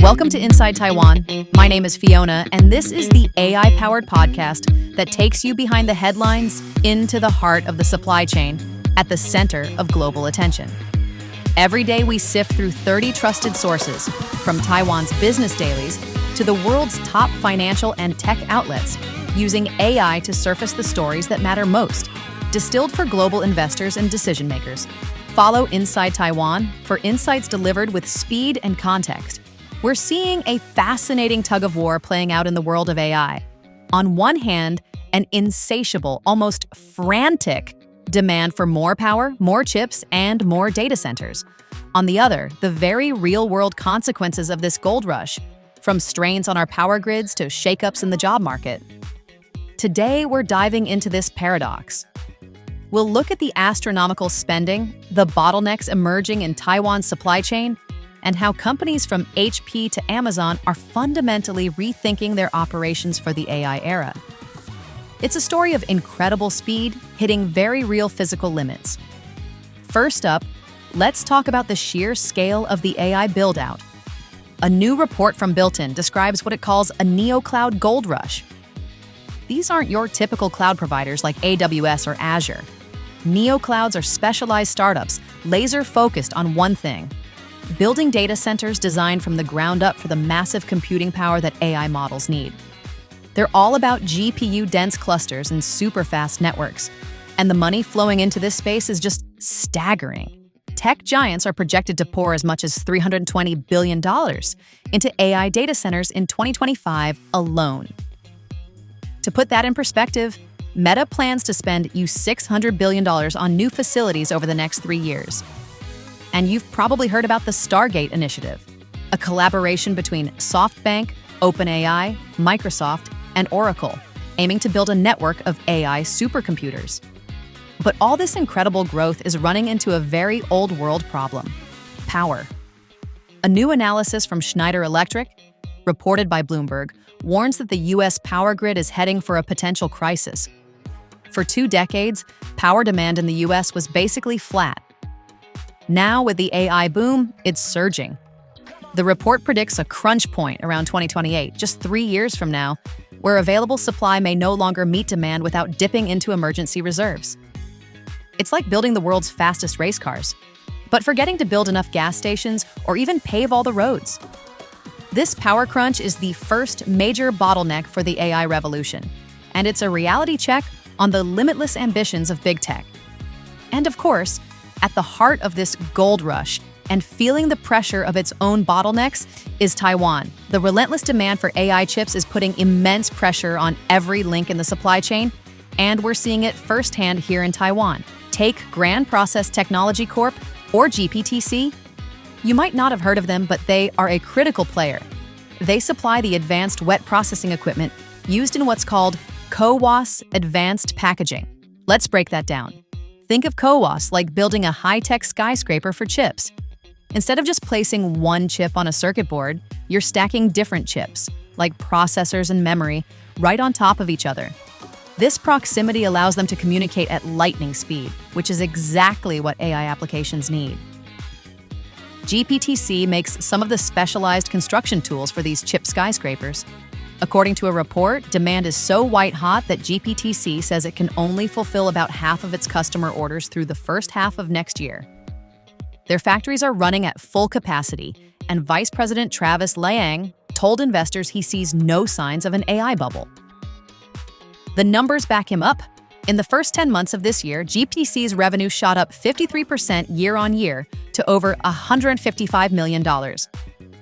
Welcome to Inside Taiwan. My name is Fiona, and this is the AI-powered podcast that takes you behind the headlines into the heart of the supply chain at the center of global attention. Every day we sift through 30 trusted sources, from Taiwan's business dailies to the world's top financial and tech outlets, using AI to surface the stories that matter most, distilled for global investors and decision makers. Follow Inside Taiwan for insights delivered with speed and context. We're seeing a fascinating tug-of-war playing out in the world of AI. On one hand, an insatiable, almost frantic demand for more power, more chips, and more data centers. On the other, the very real-world consequences of this gold rush, from strains on our power grids to shakeups in the job market. Today, we're diving into this paradox. We'll look at the astronomical spending, the bottlenecks emerging in Taiwan's supply chain, and how companies from HP to Amazon are fundamentally rethinking their operations for the AI era. It's a story of incredible speed, hitting very real physical limits. First up, let's talk about the sheer scale of the AI build-out. A new report from Built-in describes what it calls a neo-cloud gold rush. These aren't your typical cloud providers like AWS or Azure. Neo-clouds are specialized startups, laser-focused on one thing: building data centers designed from the ground up for the massive computing power that AI models need. They're all about GPU-dense clusters and super-fast networks, and the money flowing into this space is just staggering. Tech giants are projected to pour as much as $320 billion into AI data centers in 2025 alone. To put that in perspective, Meta plans to spend $600 billion on new facilities over the next 3 years. And you've probably heard about the Stargate initiative, a collaboration between SoftBank, OpenAI, Microsoft, and Oracle, aiming to build a network of AI supercomputers. But all this incredible growth is running into a very old-world problem: power. A new analysis from Schneider Electric, reported by Bloomberg, warns that the U.S. power grid is heading for a potential crisis. For 2 decades, power demand in the U.S. was basically flat. Now, with the AI boom, it's surging. The report predicts a crunch point around 2028, just 3 years from now, where available supply may no longer meet demand without dipping into emergency reserves. It's like building the world's fastest race cars, but forgetting to build enough gas stations or even pave all the roads. This power crunch is the first major bottleneck for the AI revolution, and it's a reality check on the limitless ambitions of big tech. And of course, at the heart of this gold rush and feeling the pressure of its own bottlenecks is Taiwan. The relentless demand for AI chips is putting immense pressure on every link in the supply chain, and we're seeing it firsthand here in Taiwan. Take Grand Process Technology Corp, or GPTC. You might not have heard of them, but they are a critical player. They supply the advanced wet processing equipment used in what's called CoWoS advanced packaging. Let's break that down. Think of CoWoS like building a high-tech skyscraper for chips. Instead of just placing one chip on a circuit board, you're stacking different chips, like processors and memory, right on top of each other. This proximity allows them to communicate at lightning speed, which is exactly what AI applications need. GPTC makes some of the specialized construction tools for these chip skyscrapers. According to a report, demand is so white-hot that GPTC says it can only fulfill about half of its customer orders through the first half of next year. Their factories are running at full capacity, and Vice President Travis Liang told investors he sees no signs of an AI bubble. The numbers back him up. In the first 10 months of this year, GPTC's revenue shot up 53% year-on-year to over $155 million.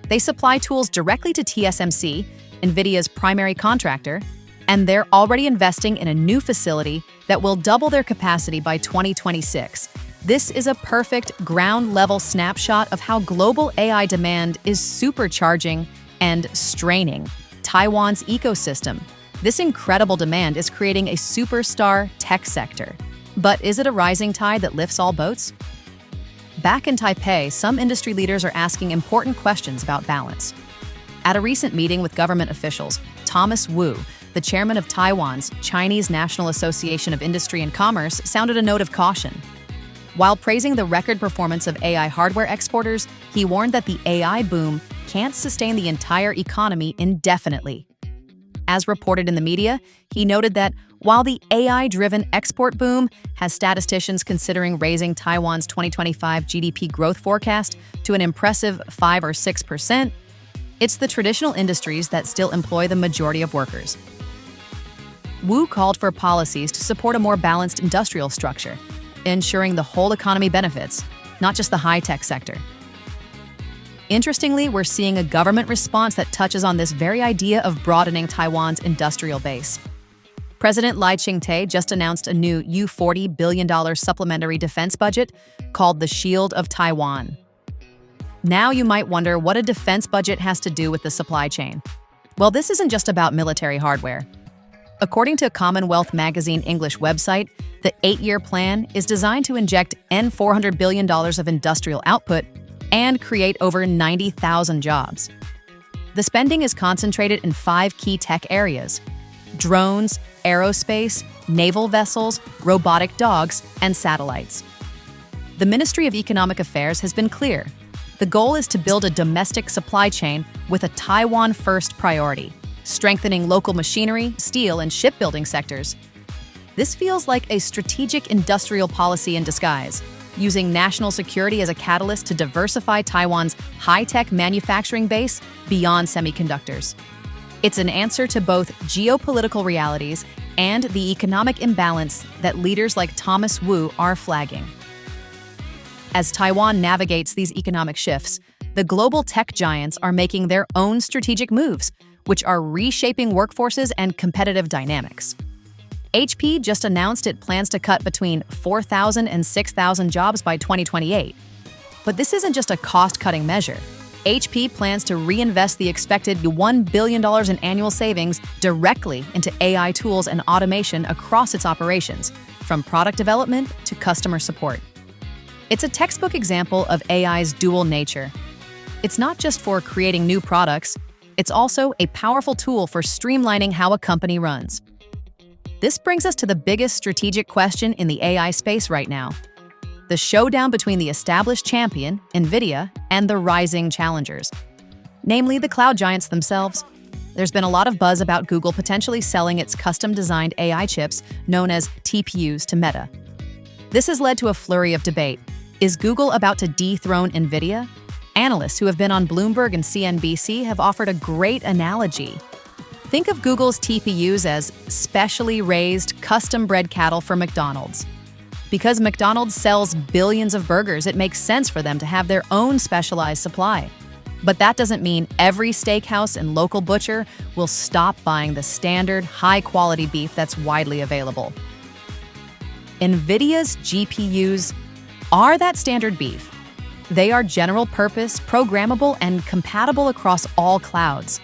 They supply tools directly to TSMC, NVIDIA's primary contractor, and they're already investing in a new facility that will double their capacity by 2026. This is a perfect ground-level snapshot of how global AI demand is supercharging and straining Taiwan's ecosystem. This incredible demand is creating a superstar tech sector. But is it a rising tide that lifts all boats? Back in Taipei, some industry leaders are asking important questions about balance. At a recent meeting with government officials, Thomas Wu, the chairman of Taiwan's Chinese National Association of Industry and Commerce, sounded a note of caution. While praising the record performance of AI hardware exporters, he warned that the AI boom can't sustain the entire economy indefinitely. As reported in the media, he noted that while the AI-driven export boom has statisticians considering raising Taiwan's 2025 GDP growth forecast to an impressive 5 or 6%, it's the traditional industries that still employ the majority of workers. Wu called for policies to support a more balanced industrial structure, ensuring the whole economy benefits, not just the high-tech sector. Interestingly, we're seeing a government response that touches on this very idea of broadening Taiwan's industrial base. President Lai Ching-te just announced a new $40 billion supplementary defense budget called the Shield of Taiwan. Now you might wonder what a defense budget has to do with the supply chain. Well, this isn't just about military hardware. According to Commonwealth Magazine English website, the 8-year plan is designed to inject $400 billion of industrial output and create over 90,000 jobs. The spending is concentrated in 5 key tech areas: drones, aerospace, naval vessels, robotic dogs, and satellites. The Ministry of Economic Affairs has been clear. The goal is to build a domestic supply chain with a Taiwan-first priority, strengthening local machinery, steel, and shipbuilding sectors. This feels like a strategic industrial policy in disguise, using national security as a catalyst to diversify Taiwan's high-tech manufacturing base beyond semiconductors. It's an answer to both geopolitical realities and the economic imbalance that leaders like Thomas Wu are flagging. As Taiwan navigates these economic shifts, the global tech giants are making their own strategic moves, which are reshaping workforces and competitive dynamics. HP just announced it plans to cut between 4,000 and 6,000 jobs by 2028. But this isn't just a cost-cutting measure. HP plans to reinvest the expected $1 billion in annual savings directly into AI tools and automation across its operations, from product development to customer support. It's a textbook example of AI's dual nature. It's not just for creating new products, it's also a powerful tool for streamlining how a company runs. This brings us to the biggest strategic question in the AI space right now: the showdown between the established champion, NVIDIA, and the rising challengers, namely the cloud giants themselves. There's been a lot of buzz about Google potentially selling its custom-designed AI chips, known as TPUs, to Meta. This has led to a flurry of debate. Is Google about to dethrone NVIDIA? Analysts who have been on Bloomberg and CNBC have offered a great analogy. Think of Google's TPUs as specially raised, custom-bred cattle for McDonald's. Because McDonald's sells billions of burgers, it makes sense for them to have their own specialized supply. But that doesn't mean every steakhouse and local butcher will stop buying the standard, high-quality beef that's widely available. NVIDIA's GPUs are that standard beef. They are general-purpose, programmable, and compatible across all clouds.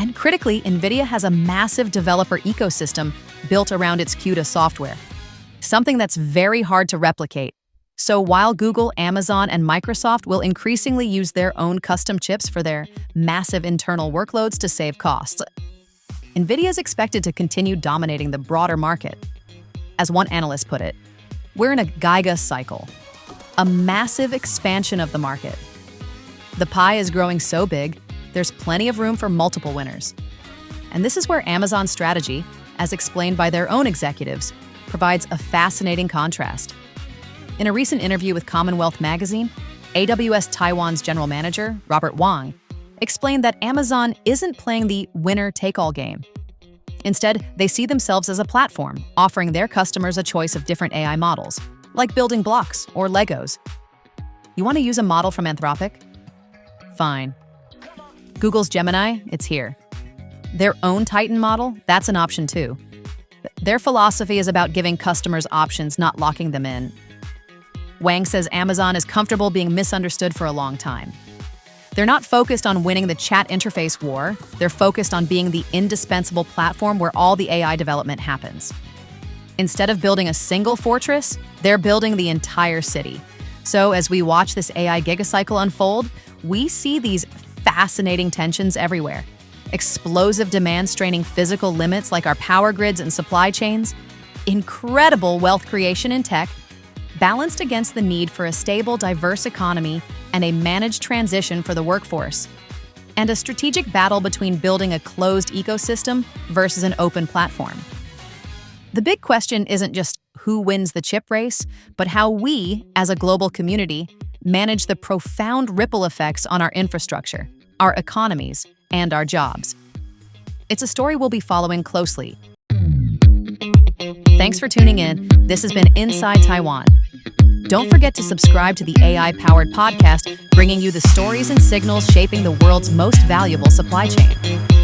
And critically, NVIDIA has a massive developer ecosystem built around its CUDA software, something that's very hard to replicate. So while Google, Amazon, and Microsoft will increasingly use their own custom chips for their massive internal workloads to save costs, NVIDIA is expected to continue dominating the broader market. As one analyst put it, we're in a Giga cycle, a massive expansion of the market. The pie is growing so big, there's plenty of room for multiple winners. And this is where Amazon's strategy, as explained by their own executives, provides a fascinating contrast. In a recent interview with Commonwealth Magazine, AWS Taiwan's general manager, Robert Wang, explained that Amazon isn't playing the winner-take-all game. Instead, they see themselves as a platform, offering their customers a choice of different AI models, like building blocks or Legos. You want to use a model from Anthropic? Fine. Google's Gemini, it's here. Their own Titan model, that's an option too. Their philosophy is about giving customers options, not locking them in. Wang says Amazon is comfortable being misunderstood for a long time. They're not focused on winning the chat interface war, they're focused on being the indispensable platform where all the AI development happens. Instead of building a single fortress, they're building the entire city. So as we watch this AI gigacycle unfold, we see these fascinating tensions everywhere. Explosive demand straining physical limits like our power grids and supply chains, incredible wealth creation in tech, balanced against the need for a stable, diverse economy and a managed transition for the workforce, and a strategic battle between building a closed ecosystem versus an open platform. The big question isn't just who wins the chip race, but how we, as a global community, manage the profound ripple effects on our infrastructure, our economies, and our jobs. It's a story we'll be following closely. Thanks for tuning in. This has been Inside Taiwan. Don't forget to subscribe to the AI-powered podcast, bringing you the stories and signals shaping the world's most valuable supply chain.